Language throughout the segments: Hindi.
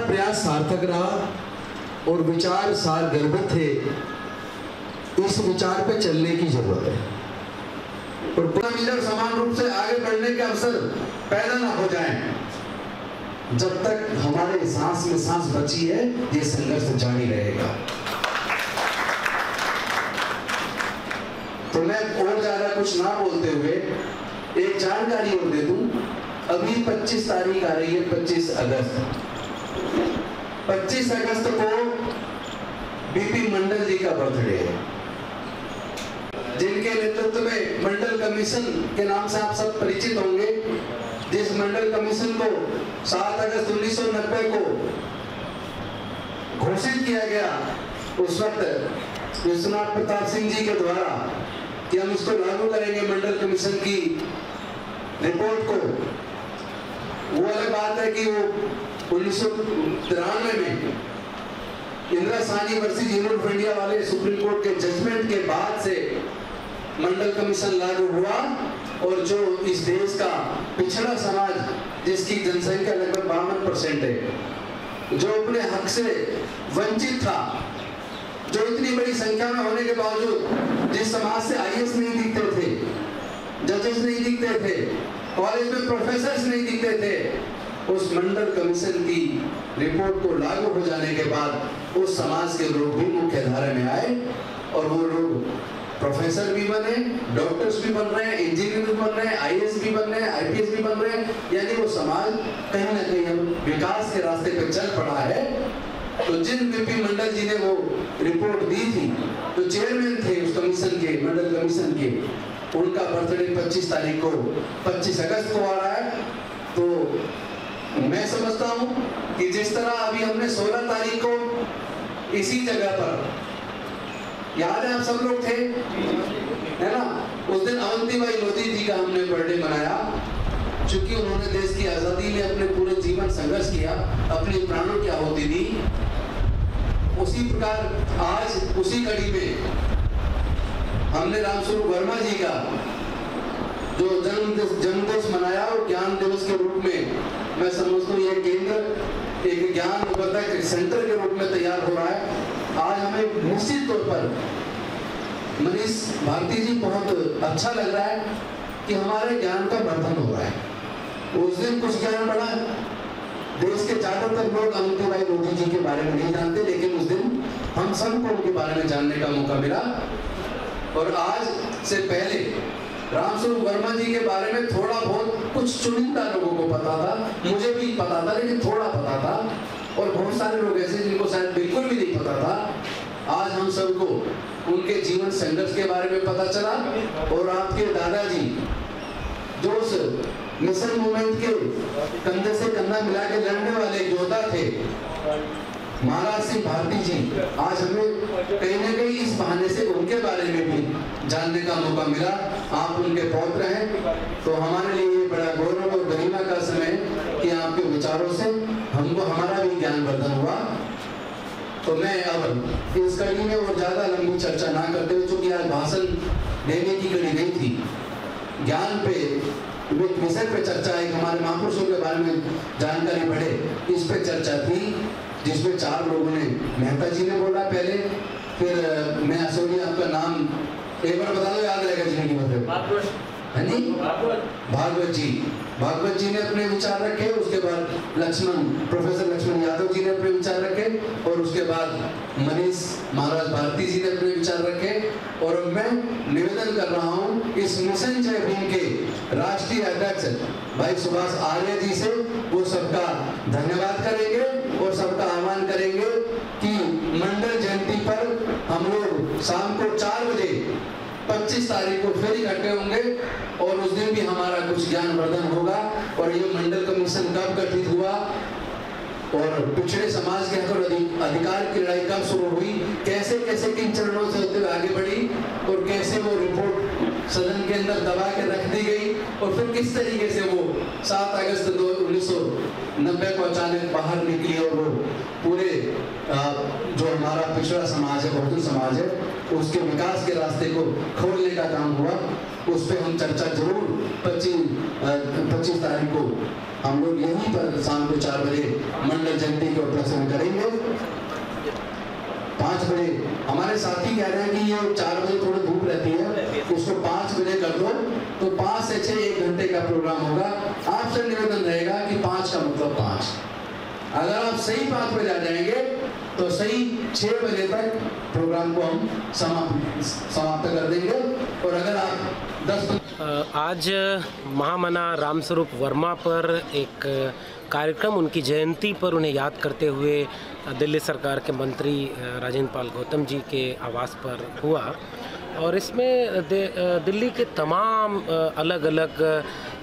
प्रयास सार्थक रहा और विचार सार गर्भित थे। इस विचार पे चलने की जरूरत है और पूरा मिलकर समान रूप से आगे बढ़ने के अवसर पैदा ना हो जाएं। जब तक हमारे सांस में सांस बची है, ये संघर्ष जारी रहेगा। तो मैं और ज्यादा कुछ ना बोलते हुए एक जानकारी और दे दूं। अभी 25 तारीख आ रही है, 25 अगस्त। 25 अगस्त को बीपी मंडल जी का बर्थडे है, जिनके नेतृत्व में मंडल कमीशन के नाम से आप सब परिचित होंगे। जिस मंडल कमीशन को 7 अगस्त 1990 को घोषित किया गया, उस वक्त विश्वनाथ प्रताप सिंह जी के द्वारा कि हम इसको लागू करेंगे मंडल कमीशन की रिपोर्ट को। वो अलग बात है कि वो 1993 में Indira Sahni versus union of India वाले सुप्रीम कोर्ट के जजमेंट के बाद से मंडल कमीशन लागू हुआ और जो इस देश का पिछड़ा समाज, जिसकी जनसंख्या लगभग 52% है, जो अपने हक से वंचित था, जो इतनी बड़ी संख्या में होने के बावजूद जिस समाज से आईएएस नहीं दिखते थे, जजेस नहीं दिखते थे, कॉलेज में प्रोफेसर्स नहीं दिखते थे, उस मंडल कमीशन की रिपोर्ट को लागू हो जाने के बाद उस समाज के लोग भी मुख्य धारा में आए और वो लोग प्रोफेसर भी बने, डॉक्टर्स भी बन रहे हैं, इंजीनियर भी बन रहे हैं, आईएएस भी बन रहे हैं, आईपीएस भी बन रहे हैं। यानी वो समाज कहीं ना कहीं अब विकास के रास्ते पे चल पड़ा है। तो जिन बीपी मंडल जी ने वो रिपोर्ट दी थी, जो चेयरमैन थे उस कमीशन के, मंडल कमीशन के, उनका बर्थडे 25 तारीख को 25 अगस्त को आ रहा है। तो मैं समझता हूँ कि जिस तरह अभी हमने 16 तारीख को इसी जगह पर, याद है आप सब लोग थे, है ना, उस दिन अवंतीबाई लोधी जी का हमने बर्थडे मनाया, क्योंकि उन्होंने देश की आजादी में अपने पूरे जीवन संघर्ष किया, अपने प्राणों की आहुति दी। उसी प्रकार आज उसी कड़ी में हमने रामस्वरूप वर्मा जी का जो जन्म दिवस मनाया और ज्ञान दिवस के रूप में मैं समझता हूँ यह केंद्र एक ज्ञान वर्धक सेंटर के रूप में तैयार हो रहा है। आज हमें निश्चित तौर पर मनीष भारती जी बहुत अच्छा लग रहा है कि हमारे ज्ञान का वर्धन हो रहा है। उस दिन कुछ ज्ञान बढ़ा, देश के ज्यादातर लोग अवंतीबाई लोधी जी के बारे में नहीं जानते, लेकिन उस दिन हम सबको उनके बारे में जानने का मौका मिला। और आज से पहले रामस्वरूप वर्मा जी के बारे में थोड़ा बहुत कुछ चुनिंदा लोगों को पता था, मुझे भी पता था, लेकिन थोड़ा पता था, और बहुत सारे लोग ऐसे जिनको शायद बिल्कुल भी नहीं पता था। आज हम सबको उनके जीवन संघर्ष के बारे में पता चला। और आपके दादाजी जो उस मिशन मूवमेंट के कंधे से कंधा मिला के लड़ने वाले योद्धा थे, महाराज सिंह भारती जी, आज हमें कहीं ना कहीं इस बहाने से उनके बारे में भी जानने का मौका मिला। आप उनके पौत्र हैं, तो हमारे लिए ये बड़ा गौरव और गरिमा का समय कि आपके विचारों से हमको हमारा भी ज्ञान वर्धन हुआ। तो मैं अब इस कड़ी में और ज्यादा लंबी चर्चा ना करते हुए, चूंकि आज भाषण देने की कड़ी नहीं थी, ज्ञान पे विषय पे चर्चा, एक हमारे महापुरुषों के बारे में जानकारी बढ़े, इस पे चर्चा थी, जिसमें 4 लोगों ने, मेहता जी ने बोला पहले, फिर मैं असोनी, आपका नाम एक बार बता दो, याद रहेगा जिंदगी में। है नी? भागवत जी ने अपने विचार रखे, उसके बाद प्रोफेसर लक्ष्मण यादव जी ने अपने विचार रखे, और उसके बाद मनीष महाराज भारती जी ने अपने विचार रखे। और मैं निवेदन कर रहा हूँ इस मिशन जय भीम के राष्ट्रीय अध्यक्ष भाई सुभाष आर्य जी से, वो सबका धन्यवाद करेंगे और सबका आह्वान करेंगे कि मंडल जयंती पर हम लोग शाम को 4 बजे 25 तारीख को फिर इकट्ठे होंगे और उस दिन भी हमारा कुछ ज्ञान वर्धन होगा। और ये मंडल कमीशन कब गठित हुआ और पिछड़े समाज के हक और अधिकार की लड़ाई कब शुरू हुई, कैसे कैसे किन चरणों से होते हुए आगे बढ़ी, और कैसे वो रिपोर्ट सदन के अंदर दबा के रख दी गई, और फिर किस तरीके से वो 7 अगस्त 1990 को अचानक बाहर निकली और वो पूरे जो हमारा पिछड़ा समाज है, बहुजन समाज है, उसके विकास के रास्ते को खोलने का काम हुआ, उस पर हम चर्चा जरूर 25 तारीख को हम लोग यहीं पर शाम को 4 बजे मंडल जयंती के उपलक्ष्य में करेंगे। 5 बजे हमारे साथी कह रहे हैं कि ये 4 बजे थोड़ी धूप रहती है, उसको 5 बजे कर दो, तो 5 से 6 1 घंटे का प्रोग्राम होगा। आपसे निवेदन रहेगा कि 5 का मतलब 5, अगर आप सही 5 बजे आ जाएंगे तो सही 6 बजे तक प्रोग्राम को हम समाप्त कर देंगे। और अगर आप 10 आज महामना रामस्वरूप वर्मा पर एक कार्यक्रम, उनकी जयंती पर उन्हें याद करते हुए दिल्ली सरकार के मंत्री राजेंद्र पाल गौतम जी के आवास पर हुआ। और इसमें दिल्ली के तमाम अलग अलग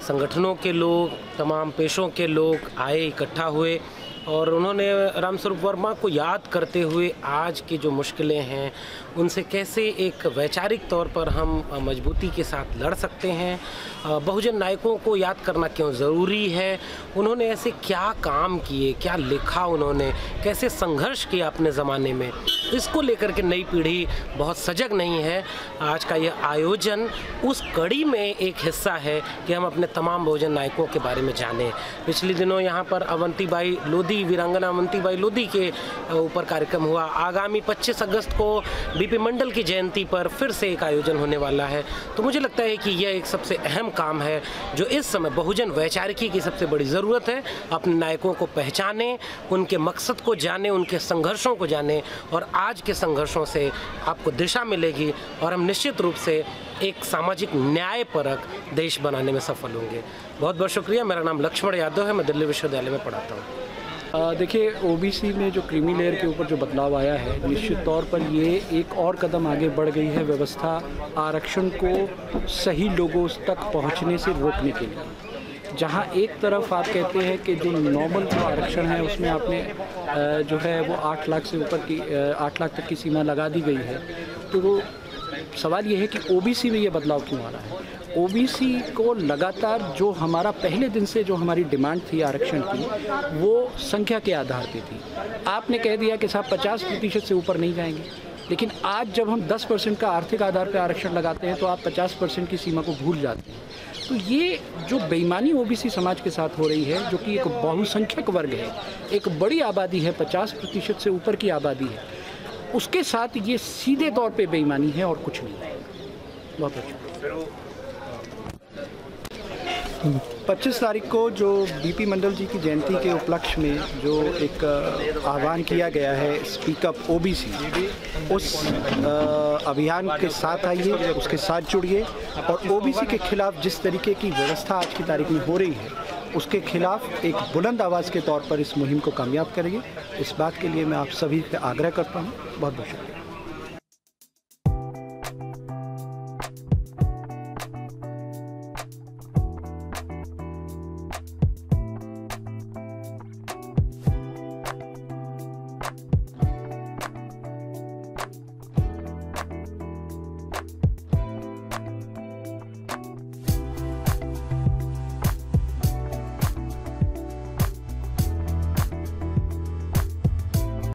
संगठनों के लोग, तमाम पेशों के लोग आए, इकट्ठा हुए और उन्होंने रामस्वरूप वर्मा को याद करते हुए आज की जो मुश्किलें हैं उनसे कैसे एक वैचारिक तौर पर हम मजबूती के साथ लड़ सकते हैं, बहुजन नायकों को याद करना क्यों ज़रूरी है, उन्होंने ऐसे क्या काम किए, क्या लिखा उन्होंने, कैसे संघर्ष किया अपने ज़माने में, इसको लेकर के नई पीढ़ी बहुत सजग नहीं है। आज का यह आयोजन उस कड़ी में एक हिस्सा है कि हम अपने तमाम बहुजन नायकों के बारे में जानें। पिछले दिनों यहाँ पर अवंतीबाई लोधी, वीरांगना अवंतीबाई लोधी के ऊपर कार्यक्रम हुआ। आगामी 25 अगस्त को बीपी मंडल की जयंती पर फिर से एक आयोजन होने वाला है। तो मुझे लगता है कि यह एक सबसे अहम काम है जो इस समय बहुजन वैचारिकी की सबसे बड़ी ज़रूरत है। अपने नायकों को पहचानें, उनके मकसद को जानें, उनके संघर्षों को जानें और आज के संघर्षों से आपको दिशा मिलेगी और हम निश्चित रूप से एक सामाजिक न्यायपरक देश बनाने में सफल होंगे। बहुत बहुत शुक्रिया। मेरा नाम लक्ष्मण यादव है, मैं दिल्ली विश्वविद्यालय में पढ़ाता हूँ। देखिए, ओबीसी में जो क्रीमी लेयर के ऊपर जो बदलाव आया है, निश्चित तौर पर ये एक और कदम आगे बढ़ गई है व्यवस्था आरक्षण को सही लोगों तक पहुंचने से रोकने के लिए। जहां एक तरफ आप कहते हैं कि जो नॉर्मल जो आरक्षण है उसमें आपने जो है वो 8 लाख से ऊपर की 8 लाख तक की सीमा लगा दी गई है, तो सवाल ये है कि ओबीसी में ये बदलाव क्यों आ रहा है। ओबीसी को लगातार जो हमारा पहले दिन से जो हमारी डिमांड थी आरक्षण की, वो संख्या के आधार पे थी। आपने कह दिया कि साहब 50% से ऊपर नहीं जाएंगे, लेकिन आज जब हम 10% का आर्थिक आधार पे आरक्षण लगाते हैं तो आप 50% की सीमा को भूल जाते हैं। तो ये जो बेईमानी ओबीसी समाज के साथ हो रही है, जो कि एक बहुसंख्यक वर्ग है, एक बड़ी आबादी है, 50% से ऊपर की आबादी है, उसके साथ ये सीधे तौर पे बेईमानी है और कुछ नहीं है। बहुत अच्छा। 25 तारीख को जो बीपी मंडल जी की जयंती के उपलक्ष्य में जो एक आह्वान किया गया है स्पीक अप ओबीसी, उस अभियान के साथ आइए, उसके साथ जुड़िए और ओबीसी के खिलाफ जिस तरीके की व्यवस्था आज की तारीख में हो रही है उसके खिलाफ एक बुलंद आवाज़ के तौर पर इस मुहिम को कामयाब करिए। इस बात के लिए मैं आप सभी से आग्रह करता हूँ। बहुत बहुत शुक्रिया।